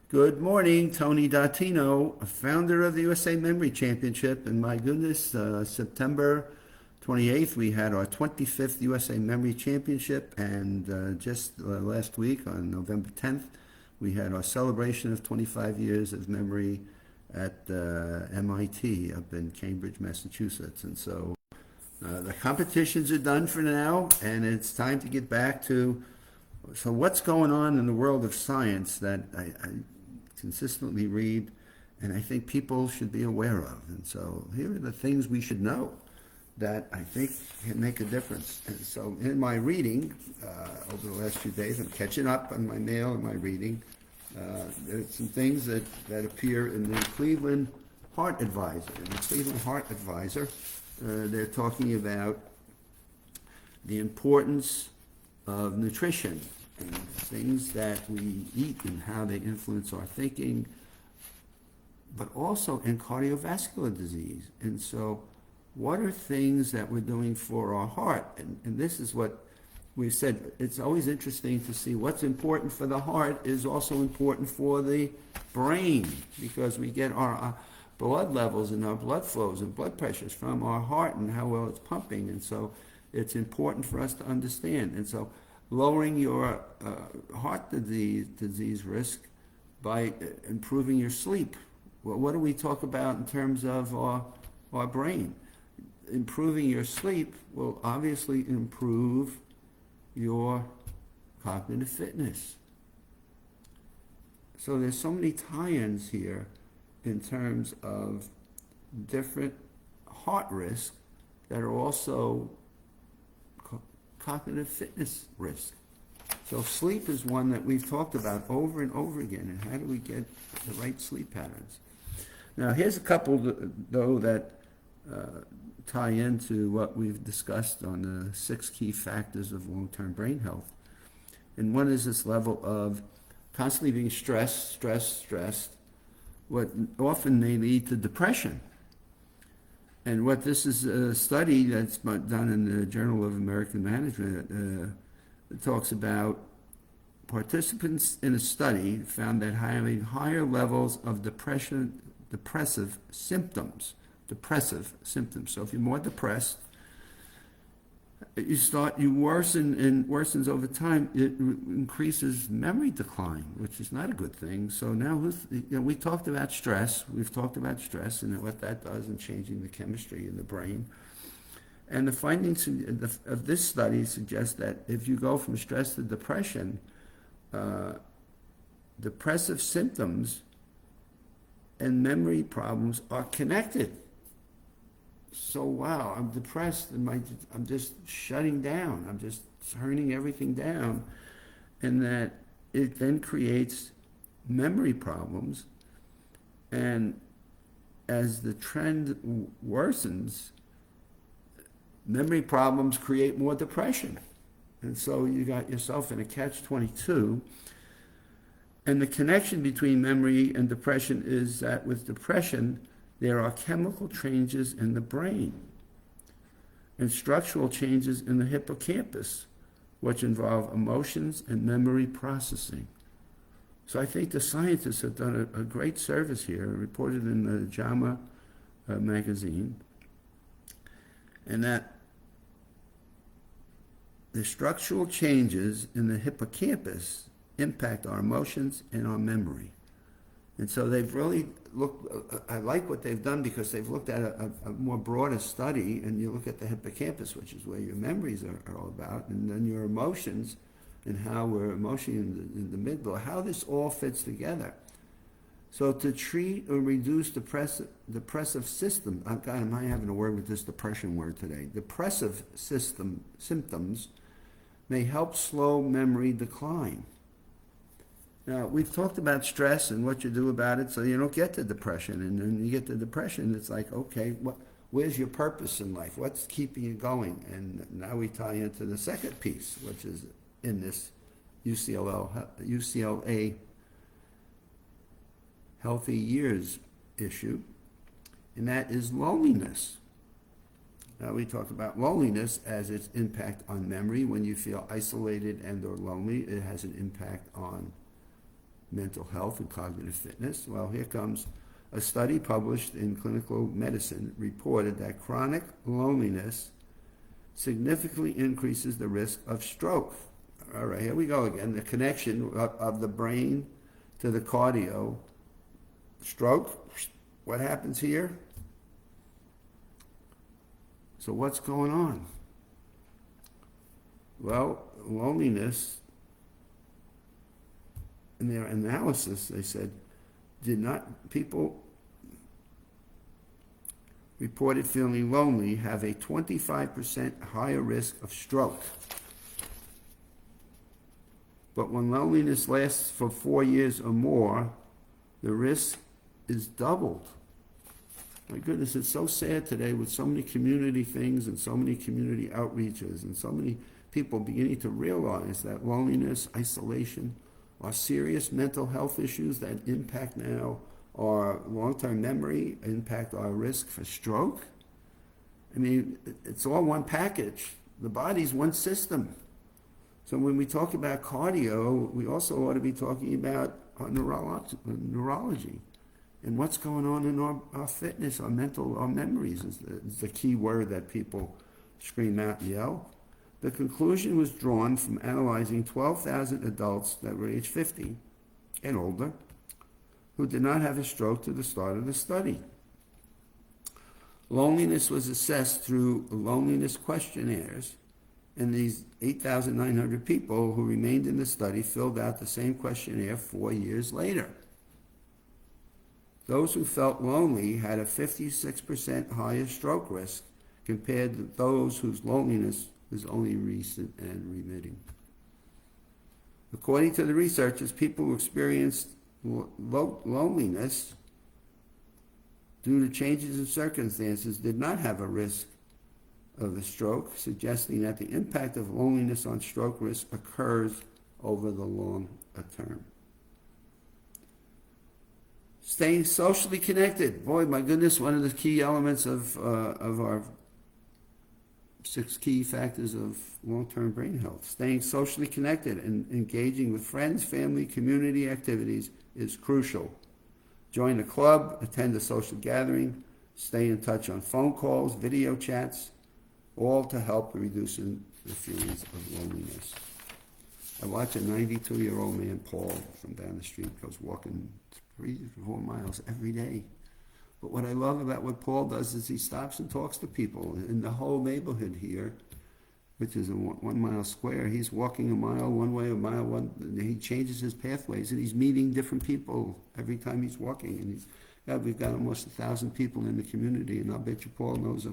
Good morning, Tony Dattino, founder of the USA Memory Championship. And my goodness, September 28th, we had our 25th USA Memory Championship. And just last week, on November 10th, we had our celebration of 25 years of memory at MIT up in Cambridge, Massachusetts. And so the competitions are done for now, and it's time to get back to what's going on in the world of science that I consistently read, and I think people should be aware of. And so here are the things we should know that I think can make a difference. And so in my reading over the last few days, I'm catching up on my mail and my reading. There's some things that appear in the Cleveland Heart Advisor. In the Cleveland Heart Advisor, they're talking about the importance of nutrition and things that we eat and how they influence our thinking, but also in cardiovascular disease. And so what are things that we're doing for our heart? And this is what we said. It's always interesting to see what's important for the heart is also important for the brain, because we get our blood levels and our blood flows and blood pressures from our heart and how well it's pumping. And so it's important for us to understand. And so lowering your heart disease risk by improving your sleep. Well, what do we talk about in terms of our brain? Improving your sleep will obviously improve your cognitive fitness. So there's so many tie-ins here in terms of different heart risks that are also cognitive fitness risk. So sleep is one that we've talked about over and over again, and how do we get the right sleep patterns? Now here's a couple though that tie into what we've discussed on the 6 key factors of long-term brain health. And one is this level of constantly being stressed, what often may lead to depression. And what this is a study that's done in the Journal of American Management talks about participants in a study found that having higher levels of depressive symptoms. So if you're more depressed, you worsen, and worsens over time. It increases memory decline, which is not a good thing. So now we talked about stress. We've talked about stress and what that does in changing the chemistry in the brain. And the findings of this study suggest that if you go from stress to depression, depressive symptoms and memory problems are connected. So wow, I'm depressed and I'm just shutting down. I'm just turning everything down. And that it then creates memory problems. And as the trend worsens, memory problems create more depression. And so you got yourself in a catch-22. And the connection between memory and depression is that with depression, there are chemical changes in the brain and structural changes in the hippocampus, which involve emotions and memory processing. So I think the scientists have done a great service here, reported in the JAMA magazine, and that the structural changes in the hippocampus impact our emotions and our memory. And so they've really looked, I like what they've done because they've looked at a more broader study, and you look at the hippocampus, which is where your memories are all about, and then your emotions and how we're emotionally in the middle, how this all fits together. So to treat or reduce depressive system, God, am I having a word with this depression word today? Depressive system symptoms may help slow memory decline. Now, we've talked about stress and what you do about it so you don't get the depression. And then you get the depression, it's like, okay, where's your purpose in life? What's keeping you going? And now we tie into the second piece, which is in this UCLA Healthy Years issue, and that is loneliness. Now we talk about loneliness as its impact on memory. When you feel isolated and or lonely, it has an impact on mental health and cognitive fitness. Well, here comes a study published in Clinical Medicine reported that chronic loneliness significantly increases the risk of stroke. All right, here we go again. The connection of the brain to the cardio. Stroke, what happens here? So what's going on? Well, loneliness, in their analysis, they said, people reported feeling lonely have a 25% higher risk of stroke. But when loneliness lasts for 4 years or more, the risk is doubled. My goodness, it's so sad today with so many community things and so many community outreaches and so many people beginning to realize that loneliness, isolation are serious mental health issues that impact now our long-term memory, impact our risk for stroke. I mean, it's all one package. The body's one system. So when we talk about cardio, we also ought to be talking about our neurology. And what's going on in our fitness, our mental, our memories is the key word that people scream out and yell. The conclusion was drawn from analyzing 12,000 adults that were age 50 and older who did not have a stroke to the start of the study. Loneliness was assessed through loneliness questionnaires, and these 8,900 people who remained in the study filled out the same questionnaire 4 years later. Those who felt lonely had a 56% higher stroke risk compared to those whose loneliness was only recent and remitting. According to the researchers, people who experienced loneliness due to changes in circumstances did not have a risk of a stroke, suggesting that the impact of loneliness on stroke risk occurs over the long term. Staying socially connected. Boy, my goodness, one of the key elements of our 6 key factors of long-term brain health. Staying socially connected and engaging with friends, family, community activities is crucial. Join a club, attend a social gathering, stay in touch on phone calls, video chats, all to help reducing the feelings of loneliness. I watch a 92-year-old man, Paul, from down the street, goes walking 3-4 miles every day. But what I love about what Paul does is he stops and talks to people in the whole neighborhood here, which is a 1 mile square. He's walking a mile one way, a mile one. He changes his pathways, and he's meeting different people every time he's walking. And we've got almost 1,000 people in the community, and I'll bet you Paul knows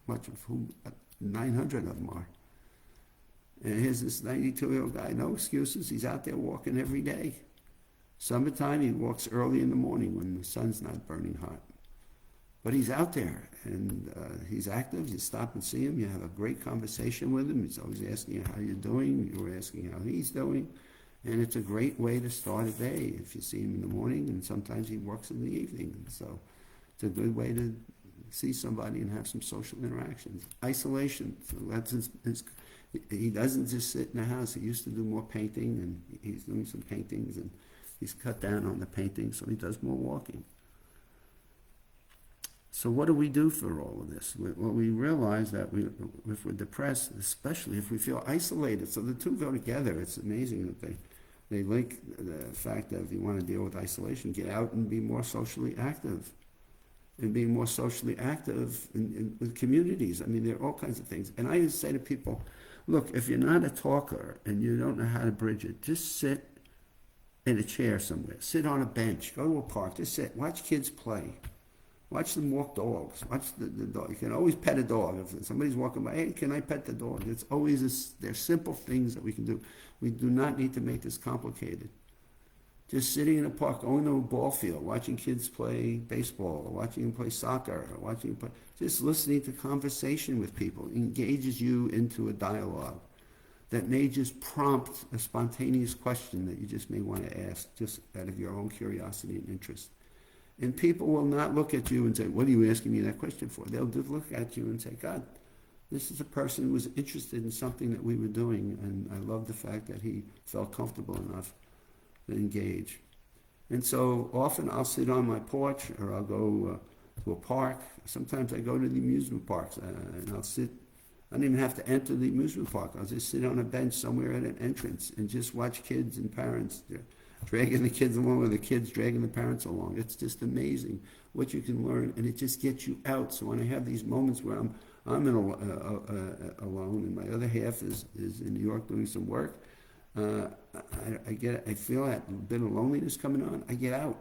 much of who 900 of them are. And here's this 92-year-old guy, no excuses. He's out there walking every day. Summertime, he walks early in the morning when the sun's not burning hot. But he's out there, and he's active. You stop and see him. You have a great conversation with him. He's always asking you how you're doing. You're asking how he's doing. And it's a great way to start a day if you see him in the morning, and sometimes he works in the evening. So it's a good way to see somebody and have some social interactions. Isolation. So that's he doesn't just sit in the house. He used to do more painting, and he's doing some paintings, and he's cut down on the painting, so he does more walking. So what do we do for all of this? Well, we realize that if we're depressed, especially if we feel isolated, so the two go together. It's amazing that they link the fact that if you want to deal with isolation, get out and be more socially active. And being more socially active with communities. I mean, there are all kinds of things. And I used to say to people, look, if you're not a talker and you don't know how to bridge it, just sit in a chair somewhere. Sit on a bench. Go to a park. Just sit. Watch kids play. Watch them walk dogs. Watch the dog. You can always pet a dog. If somebody's walking by, hey, can I pet the dog? It's always there's simple things that we can do. We do not need to make this complicated. Just sitting in a park, going to a ball field, watching kids play baseball, or watching them play soccer, or watching them play, just listening to conversation with people engages you into a dialogue that may just prompt a spontaneous question that you just may want to ask, just out of your own curiosity and interest. And people will not look at you and say, what are you asking me that question for? They'll just look at you and say, God, this is a person who was interested in something that we were doing, and I love the fact that he felt comfortable enough to engage. And so often I'll sit on my porch or I'll go to a park. Sometimes I go to the amusement parks and I'll sit. I don't even have to enter the amusement park. I'll just sit on a bench somewhere at an entrance and just watch kids and parents dragging the kids along, or the kids dragging the parents along. It's just amazing what you can learn, and it just gets you out. So when I have these moments where I'm alone and my other half is in New York doing some work, I feel that bit of loneliness coming on. I get out.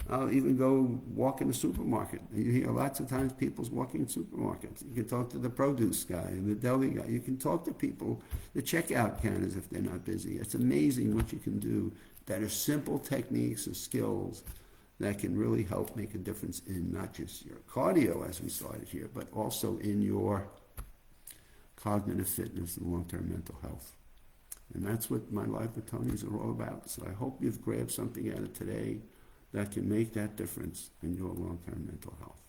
I'll even go walk in the supermarket. You hear lots of times people's walking in supermarkets. You can talk to the produce guy and the deli guy. You can talk to people, the checkout counters if they're not busy. It's amazing what you can do that are simple techniques or skills that can really help make a difference in not just your cardio, as we started here, but also in your cognitive fitness and long-term mental health. And that's what my Live with Tonys are all about. So I hope you've grabbed something out of today that can make that difference in your long-term mental health.